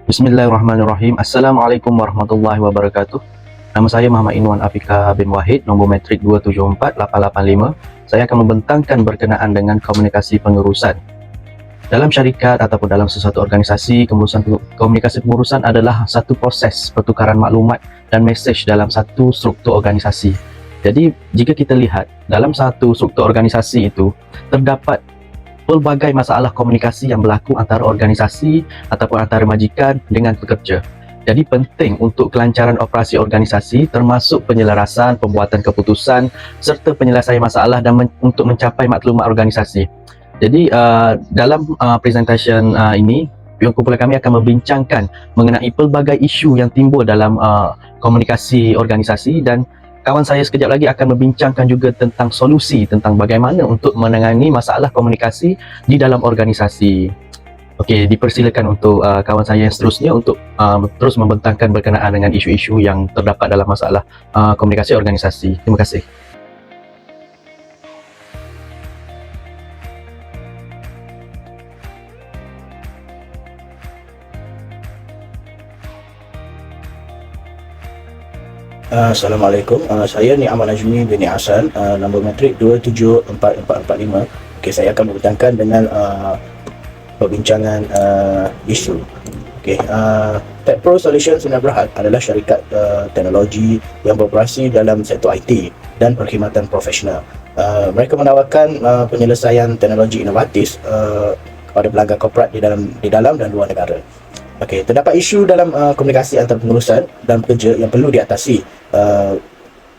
Bismillahirrahmanirrahim. Assalamualaikum warahmatullahi wabarakatuh. Nama saya Muhammad Inwan Afika bin Wahid, nombor matrik 274885. Saya akan membentangkan berkenaan dengan komunikasi pengurusan. Dalam syarikat ataupun dalam sesuatu organisasi, komunikasi pengurusan adalah satu proses pertukaran maklumat dan mesej dalam satu struktur organisasi. Jadi, jika kita lihat dalam satu struktur organisasi itu, terdapat pelbagai masalah komunikasi yang berlaku antara organisasi ataupun antara majikan dengan pekerja. Jadi penting untuk kelancaran operasi organisasi termasuk penyelarasan, pembuatan keputusan serta penyelesaian masalah dan untuk mencapai maklumat organisasi. Jadi dalam presentation ini, pihak kumpulan kami akan membincangkan mengenai pelbagai isu yang timbul dalam komunikasi organisasi, dan kawan saya sekejap lagi akan membincangkan juga tentang solusi tentang bagaimana untuk menangani masalah komunikasi di dalam organisasi. Okey, dipersilakan untuk kawan saya yang seterusnya untuk terus membentangkan berkenaan dengan isu-isu yang terdapat dalam masalah komunikasi organisasi. Terima kasih. Assalamualaikum, saya ni Ahmad Najmi bin Hassan, nombor matrik 274445. Okey, saya akan membentangkan dengan perbincangan isu. Okey, TechPro Solutions Sdn Bhd adalah syarikat teknologi yang beroperasi dalam sektor IT dan perkhidmatan profesional. Mereka menawarkan penyelesaian teknologi inovatif kepada pelanggan korporat di dalam dan luar negara. Okey, terdapat isu dalam komunikasi antara pengurusan dan pekerja yang perlu diatasi.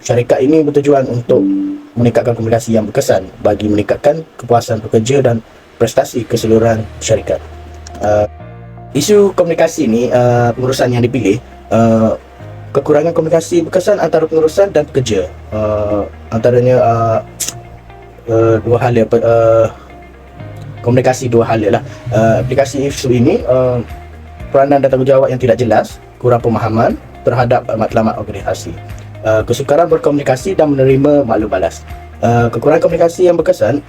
Syarikat ini bertujuan untuk meningkatkan komunikasi yang berkesan bagi meningkatkan kepuasan pekerja dan prestasi keseluruhan syarikat. Isu komunikasi ini, pengurusan yang dipilih, kekurangan komunikasi berkesan antara pengurusan dan pekerja. Antaranya dua hal ya, komunikasi dua hal ialah aplikasi isu ini, peranan dan tanggungjawab yang tidak jelas, kurang pemahaman terhadap matlamat organisasi, kesukaran berkomunikasi dan menerima maklum balas. Kekurangan komunikasi yang berkesan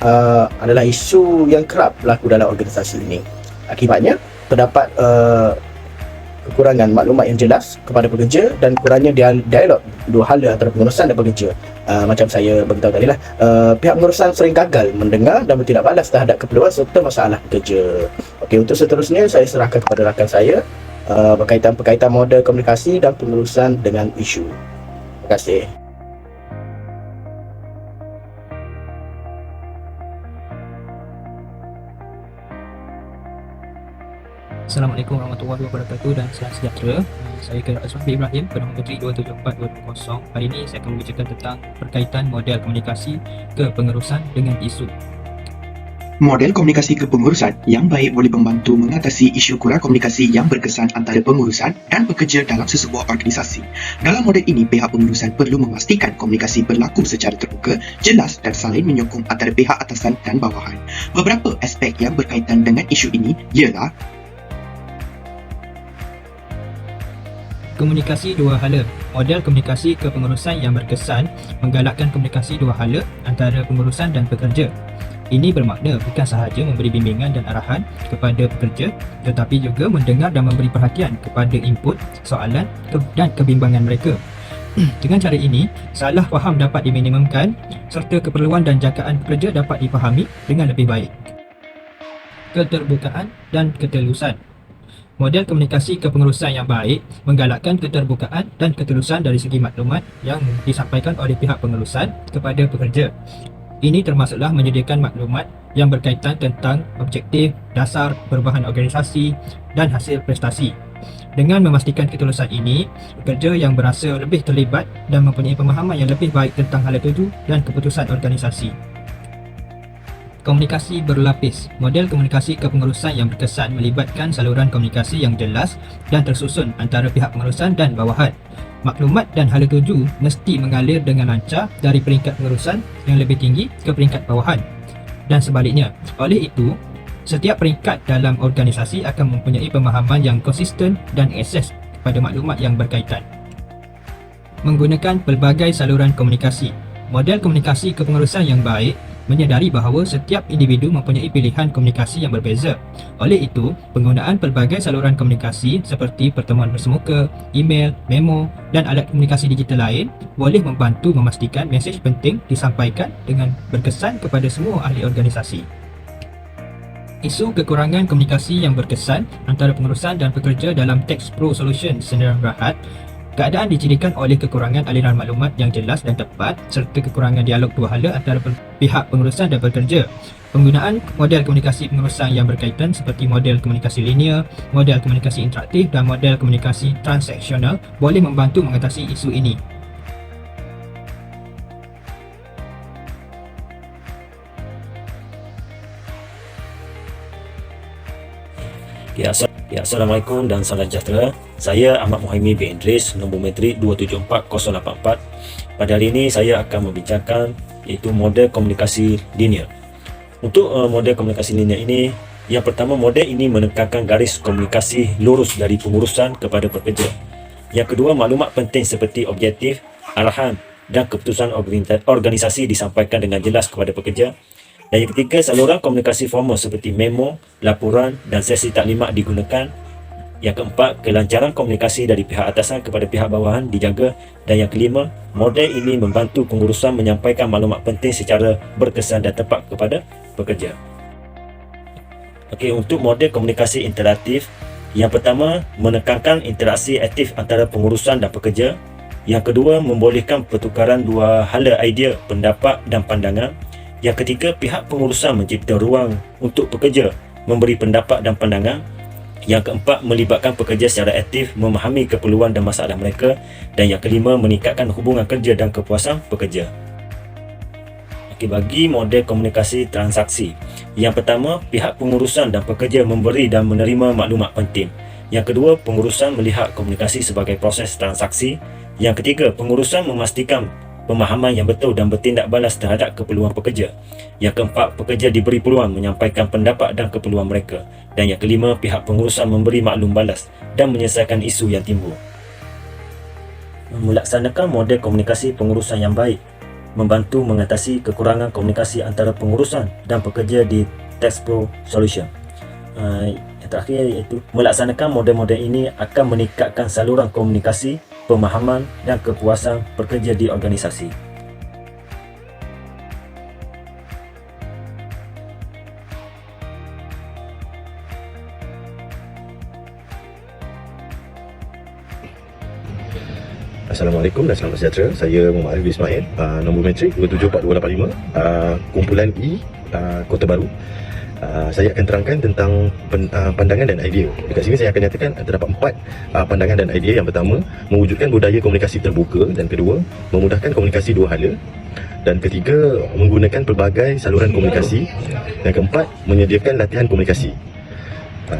adalah isu yang kerap berlaku dalam organisasi ini. Akibatnya, terdapat kekurangan maklumat yang jelas kepada pekerja dan kurangnya dialog dua hal antara pengurusan dan pekerja. Macam saya beritahu tadi lah, pihak pengurusan sering gagal mendengar dan bertindak balas terhadap keperluan serta masalah pekerja. Okey, untuk seterusnya saya serahkan kepada rakan saya berkaitan model komunikasi dan pengurusan dengan isu. Terima kasih. Assalamualaikum warahmatullahi wabarakatuh dan salam sejahtera. Saya Khairul Azman bin Ibrahim, nombor menteri 274220. Hari ini saya akan membicarakan tentang berkaitan model komunikasi kepengurusan dengan isu. Model komunikasi kepengurusan yang baik boleh membantu mengatasi isu kurang komunikasi yang berkesan antara pengurusan dan pekerja dalam sesebuah organisasi. Dalam model ini, pihak pengurusan perlu memastikan komunikasi berlaku secara terbuka, jelas dan saling menyokong antara pihak atasan dan bawahan. Beberapa aspek yang berkaitan dengan isu ini ialah Komunikasi dua hala. Model komunikasi kepengurusan yang berkesan menggalakkan komunikasi dua hala antara pengurusan dan pekerja. Ini bermakna bukan sahaja memberi bimbingan dan arahan kepada pekerja, tetapi juga mendengar dan memberi perhatian kepada input, soalan dan kebimbangan mereka. Dengan cara ini, salah faham dapat diminimumkan serta keperluan dan jangkaan pekerja dapat dipahami dengan lebih baik. Keterbukaan dan ketelusan. Model komunikasi kepengurusan yang baik menggalakkan keterbukaan dan ketelusan dari segi maklumat yang disampaikan oleh pihak pengurusan kepada pekerja. Ini termasuklah menyediakan maklumat yang berkaitan tentang objektif, dasar, perubahan organisasi dan hasil prestasi. Dengan memastikan ketulusan ini, pekerja yang berasa lebih terlibat dan mempunyai pemahaman yang lebih baik tentang hala tuju dan keputusan organisasi. Komunikasi berlapis. Model komunikasi kepengurusan yang berkesan melibatkan saluran komunikasi yang jelas dan tersusun antara pihak pengurusan dan bawahan. Maklumat dan hala tuju mesti mengalir dengan lancar dari peringkat pengurusan yang lebih tinggi ke peringkat bawahan dan sebaliknya. Oleh itu, setiap peringkat dalam organisasi akan mempunyai pemahaman yang konsisten dan akses kepada maklumat yang berkaitan. Menggunakan pelbagai saluran komunikasi. Model komunikasi kepengurusan yang baik menyedari bahawa setiap individu mempunyai pilihan komunikasi yang berbeza. Oleh itu, penggunaan pelbagai saluran komunikasi seperti pertemuan bersemuka, email, memo dan alat komunikasi digital lain boleh membantu memastikan mesej penting disampaikan dengan berkesan kepada semua ahli organisasi. Isu kekurangan komunikasi yang berkesan antara pengurusan dan pekerja dalam Tax Pro Solution Sdn Bhd. Keadaan dicirikan oleh kekurangan aliran maklumat yang jelas dan tepat serta kekurangan dialog dua hala antara pihak pengurusan dan pekerja. Penggunaan model komunikasi pengurusan yang berkaitan seperti model komunikasi linear, model komunikasi interaktif dan model komunikasi transaksional boleh membantu mengatasi isu ini. Assalamualaikum dan salam sejahtera. Saya Ahmad Muhaimi bin Idris, nombor metrik 274084. Pada hari ini saya akan membincangkan iaitu model komunikasi linear. Untuk model komunikasi linear ini, yang pertama, model ini menekankan garis komunikasi lurus dari pengurusan kepada pekerja. Yang kedua, maklumat penting seperti objektif, arahan dan keputusan organisasi disampaikan dengan jelas kepada pekerja. Dan yang ketiga, saluran komunikasi formal seperti memo, laporan dan sesi taklimat digunakan. Yang keempat, kelancaran komunikasi dari pihak atasan kepada pihak bawahan dijaga. Dan yang kelima, model ini membantu pengurusan menyampaikan maklumat penting secara berkesan dan tepat kepada pekerja. Okey, untuk model komunikasi interaktif, yang pertama, menekankan interaksi aktif antara pengurusan dan pekerja. Yang kedua, membolehkan pertukaran dua hala idea, pendapat dan pandangan. Yang ketiga, pihak pengurusan mencipta ruang untuk pekerja memberi pendapat dan pandangan. Yang keempat, melibatkan pekerja secara aktif memahami keperluan dan masalah mereka. Dan yang kelima, meningkatkan hubungan kerja dan kepuasan pekerja. Okey, bagi model komunikasi transaksi, yang pertama, pihak pengurusan dan pekerja memberi dan menerima maklumat penting. Yang kedua, pengurusan melihat komunikasi sebagai proses transaksi. Yang ketiga, pengurusan memastikan pemahaman yang betul dan bertindak balas terhadap keperluan pekerja. Yang keempat, pekerja diberi peluang menyampaikan pendapat dan keperluan mereka. Dan yang kelima, pihak pengurusan memberi maklum balas dan menyelesaikan isu yang timbul. Melaksanakan model komunikasi pengurusan yang baik membantu mengatasi kekurangan komunikasi antara pengurusan dan pekerja di Tax Pro Solution. Yang terakhir iaitu melaksanakan model-model ini akan meningkatkan saluran komunikasi, pemahaman dan kepuasan pekerja di organisasi. Assalamualaikum dan selamat sejahtera. Saya Muhammad Arif Ismail, nombor metrik 274285, kumpulan E, Kota Baru. Saya akan terangkan tentang pandangan dan idea. Dekat sini saya akan nyatakan terdapat 4 pandangan dan idea. Yang pertama, mewujudkan budaya komunikasi terbuka. Dan kedua, memudahkan komunikasi dua hala. Dan ketiga, menggunakan pelbagai saluran komunikasi. Dan keempat, menyediakan latihan komunikasi.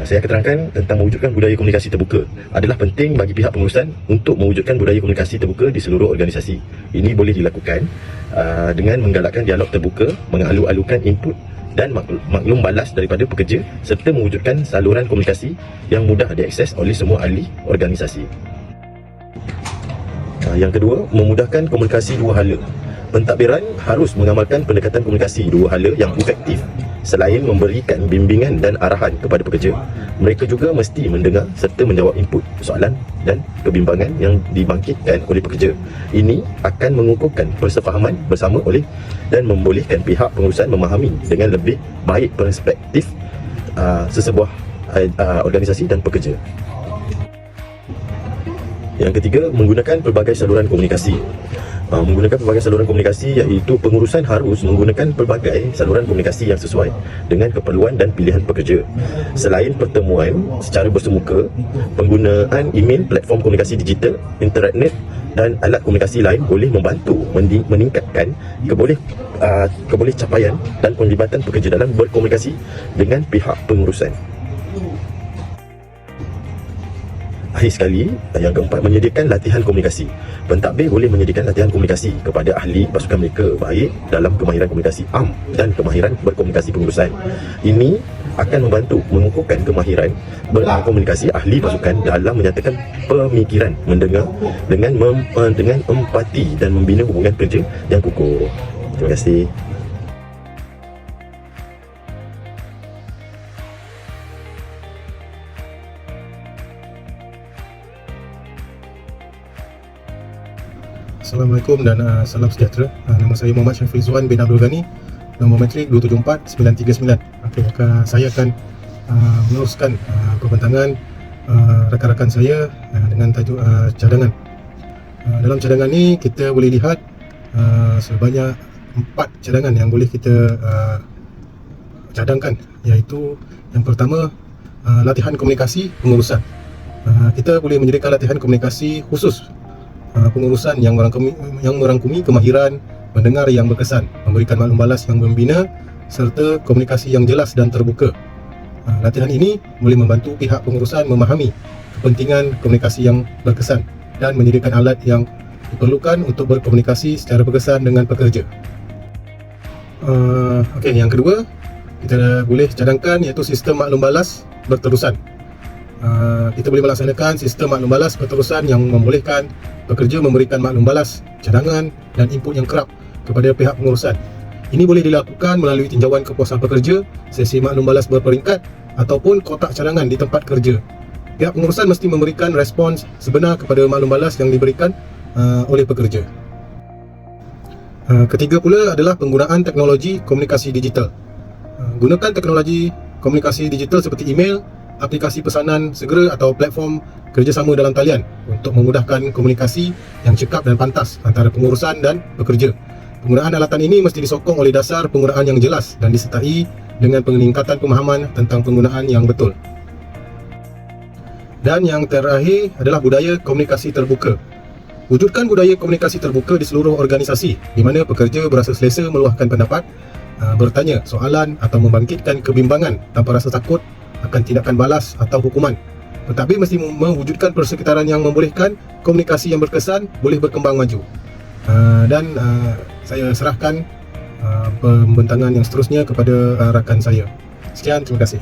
Saya akan terangkan tentang mewujudkan budaya komunikasi terbuka. Adalah penting bagi pihak pengurusan untuk mewujudkan budaya komunikasi terbuka di seluruh organisasi. Ini boleh dilakukan dengan menggalakkan dialog terbuka, mengalu-alukan input dan maklum balas daripada pekerja serta mewujudkan saluran komunikasi yang mudah diakses oleh semua ahli organisasi. Yang kedua, memudahkan komunikasi dua hala. Pentadbiran harus mengamalkan pendekatan komunikasi dua hala yang efektif. Selain memberikan bimbingan dan arahan kepada pekerja, mereka juga mesti mendengar serta menjawab input, soalan dan kebimbangan yang dibangkitkan oleh pekerja. Ini akan mengukuhkan persefahaman bersama oleh dan membolehkan pihak pengurusan memahami dengan lebih baik perspektif sesebuah organisasi dan pekerja. Yang ketiga, menggunakan pelbagai saluran komunikasi. Menggunakan pelbagai saluran komunikasi iaitu pengurusan harus menggunakan pelbagai saluran komunikasi yang sesuai dengan keperluan dan pilihan pekerja. Selain pertemuan secara bersemuka, penggunaan email, platform komunikasi digital, intranet dan alat komunikasi lain boleh membantu meningkatkan keboleh capaian dan penglibatan pekerja dalam berkomunikasi dengan pihak pengurusan. Akhir sekali, yang keempat, menyediakan latihan komunikasi. Pentadbir boleh menyediakan latihan komunikasi kepada ahli pasukan mereka, baik dalam kemahiran komunikasi am dan kemahiran berkomunikasi pengurusan. Ini akan membantu mengukuhkan kemahiran berkomunikasi ahli pasukan dalam menyatakan pemikiran, mendengar dengan empati dan membina hubungan kerja yang kukuh. Terima kasih. Assalamualaikum dan salam sejahtera. Nama saya Muhammad Syafri Zuan bin Abdul Ghani, nombor metrik 274-939. Okay, saya akan meneruskan pembentangan rakan-rakan saya dengan tajuk cadangan. Dalam cadangan ni kita boleh lihat sebanyak 4 cadangan yang boleh kita cadangkan, iaitu yang pertama latihan komunikasi pengurusan. Kita boleh menyediakan latihan komunikasi khusus pengurusan yang merangkumi kemahiran mendengar yang berkesan, memberikan maklum balas yang membina serta komunikasi yang jelas dan terbuka. Latihan ini boleh membantu pihak pengurusan memahami kepentingan komunikasi yang berkesan dan menyediakan alat yang diperlukan untuk berkomunikasi secara berkesan dengan pekerja. Okey, yang kedua kita boleh cadangkan iaitu sistem maklum balas berterusan. Kita boleh melaksanakan sistem maklum balas berterusan yang membolehkan pekerja memberikan maklum balas, cadangan dan input yang kerap kepada pihak pengurusan. Ini boleh dilakukan melalui tinjauan kepuasan pekerja, sesi maklum balas berperingkat ataupun kotak cadangan di tempat kerja. Pihak pengurusan mesti memberikan respons sebenar kepada maklum balas yang diberikan oleh pekerja. Ketiga pula adalah penggunaan teknologi komunikasi digital. Gunakan teknologi komunikasi digital seperti email, aplikasi pesanan segera atau platform kerjasama dalam talian untuk memudahkan komunikasi yang cekap dan pantas antara pengurusan dan pekerja. Penggunaan alatan ini mesti disokong oleh dasar penggunaan yang jelas dan disertai dengan peningkatan pemahaman tentang penggunaan yang betul. Dan yang terakhir adalah budaya komunikasi terbuka. Wujudkan budaya komunikasi terbuka di seluruh organisasi di mana pekerja berasa selesa meluahkan pendapat, bertanya soalan atau membangkitkan kebimbangan tanpa rasa takut akan tindakan balas atau hukuman. Pentadbir mesti mewujudkan persekitaran yang membolehkan komunikasi yang berkesan boleh berkembang maju. Dan saya serahkan pembentangan yang seterusnya kepada rakan saya. Sekian, terima kasih.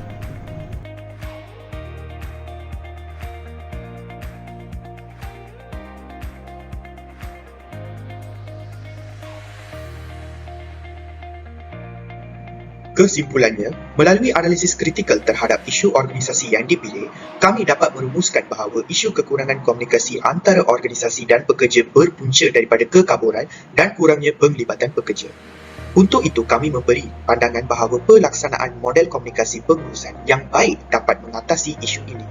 Kesimpulannya, melalui analisis kritikal terhadap isu organisasi yang dipilih, kami dapat merumuskan bahawa isu kekurangan komunikasi antara organisasi dan pekerja berpunca daripada kekaburan dan kurangnya penglibatan pekerja. Untuk itu, kami memberi pandangan bahawa pelaksanaan model komunikasi pengurusan yang baik dapat mengatasi isu ini.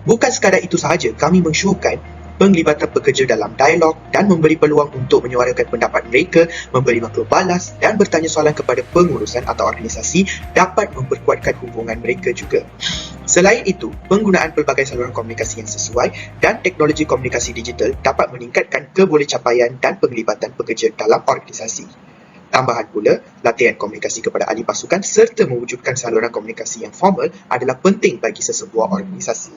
Bukan sekadar itu sahaja, kami mensyorkan penglibatan pekerja dalam dialog dan memberi peluang untuk menyuarakan pendapat mereka, memberi maklum balas dan bertanya soalan kepada pengurusan atau organisasi dapat memperkuatkan hubungan mereka juga. Selain itu, penggunaan pelbagai saluran komunikasi yang sesuai dan teknologi komunikasi digital dapat meningkatkan kebolehcapaian dan penglibatan pekerja dalam organisasi. Tambahan pula, latihan komunikasi kepada ahli pasukan serta mewujudkan saluran komunikasi yang formal adalah penting bagi sesebuah organisasi.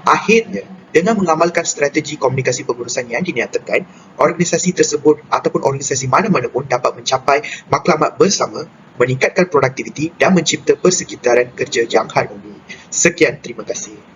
Akhirnya, dengan mengamalkan strategi komunikasi pengurusan yang dinyatakan, organisasi tersebut ataupun organisasi mana-mana pun dapat mencapai matlamat bersama, meningkatkan produktiviti dan mencipta persekitaran kerja yang harmoni. Sekian, terima kasih.